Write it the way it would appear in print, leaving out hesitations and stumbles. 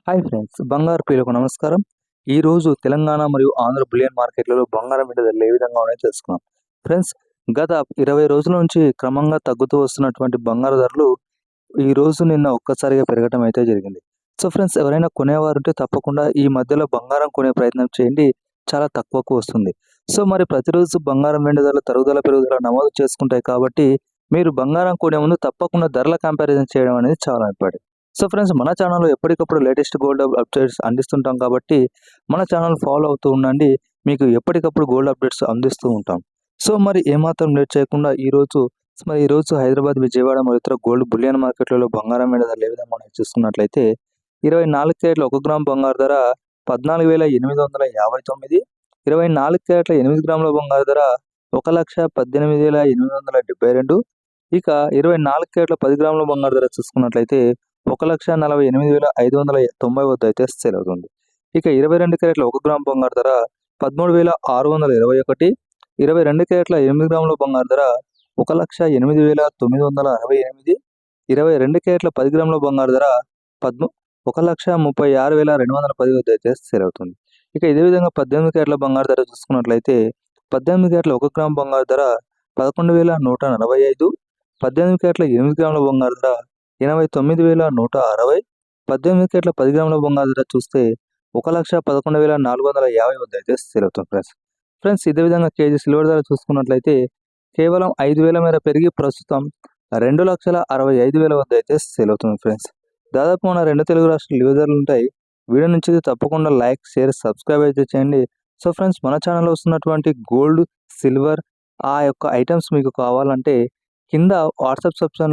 Hi friends, బంగారు ప్రియులకు నమస్కారం. ఈరోజు తెలంగాణ మరియు ఆంధ్ర బులియన్ మార్కెట్లలో బంగారం మీద ధరలు ఏ విధంగా ఉన్నాయో తెలుసుకుందాం. ఫ్రెండ్స్, గత 20 రోజుల నుంచి క్రమంగా తగ్గుతూ వస్తున్నటువంటి బంగారు ధరలు నిన్న ఒక్కసారిగా పెరగటం అయితే జరిగింది. సో ఫ్రెండ్స్, ఎవరైనా కొనేవారుంటే తప్పకుండా ఈ మధ్యలో బంగారం కొనే ప్రయత్నం చేయండి. చాలా తక్కువకు వస్తుంది. సో మరి ప్రతిరోజు బంగారం వెండి ధరలు తరుగుదల పెరుగుదల నమోదు చేసుకుంటాయి కాబట్టి మీరు బంగారం కొనే ముందు తప్పకుండా ధరల కంపారిజన్ చేయడం అనేది చాలా ఇంపార్టెంట్. సో ఫ్రెండ్స్, మన ఛానల్లో ఎప్పటికప్పుడు లేటెస్ట్ గోల్డ్ అప్డేట్స్ అందిస్తుంటాం కాబట్టి మన ఛానల్ ఫాలో అవుతూ ఉండండి. మీకు ఎప్పటికప్పుడు గోల్డ్ అప్డేట్స్ అందిస్తూ ఉంటాం. సో మరి ఏమాత్రం లేట్ చేయకుండా ఈరోజు హైదరాబాద్, విజయవాడ మరియు ఇతర గోల్డ్ బులియన్ మార్కెట్లలో బంగారం మీద ధరలు ఏ విధంగా ఉన్నాయో చూసుకున్నట్లయితే 24 క్యారెట్ల 1 గ్రామ్ బంగారు ధర 14,859, 24 క్యారెట్ల 8 గ్రాముల బంగారు ధర 1,18,872, ఇక 24 క్యారెట్ల 10 గ్రాముల బంగారు ధర చూసుకున్నట్లయితే 1,48,590 వద్ద అయితే సేల్ అవుతుంది. ఇక 22 క్యారెట్ల 1 గ్రామ్ బంగారు ధర 13,621, 22 క్యారెట్ల 8 గ్రాముల బంగారు ధర 1,08,968, 22 క్యారెట్ల 10 గ్రాముల బంగారు ధర 1,36,210 వద్ద అయితే సేల్ అవుతుంది. ఇక ఇదే విధంగా 18 క్యారెట్ల బంగారు ధర చూసుకున్నట్లయితే 18 క్యారెట్ల 1 గ్రామ్ బంగారు ధర 11,145, 18 క్యారెట్ల 8 గ్రాముల బంగారు ధర 89,160, 18 క్యారెట్ల 10 గ్రాముల బంగారు ధర చూస్తే 1,11,450 వద్ద అయితే సేల్ అవుతుంది ఫ్రెండ్స్, ఇదే విధంగా కేజీ సిల్వర్ ధర చూసుకున్నట్లయితే కేవలం 5,000 మేర పెరిగి ప్రస్తుతం 2,65,000 వద్ద అయితే సేల్ అవుతుంది ఫ్రెండ్స్. దాదాపు మన 2 తెలుగు రాష్ట్రాలు ఇవే ధరలు ఉంటాయి. వీడియో నుంచి తప్పకుండా లైక్, షేర్, సబ్స్క్రైబ్ అయితే చేయండి. సో ఫ్రెండ్స్, మన ఛానల్లో వస్తున్నటువంటి గోల్డ్, సిల్వర్ ఆ యొక్క ఐటమ్స్ మీకు కావాలంటే కింద వాట్సాప్ సబ్స్క్రిప్షన్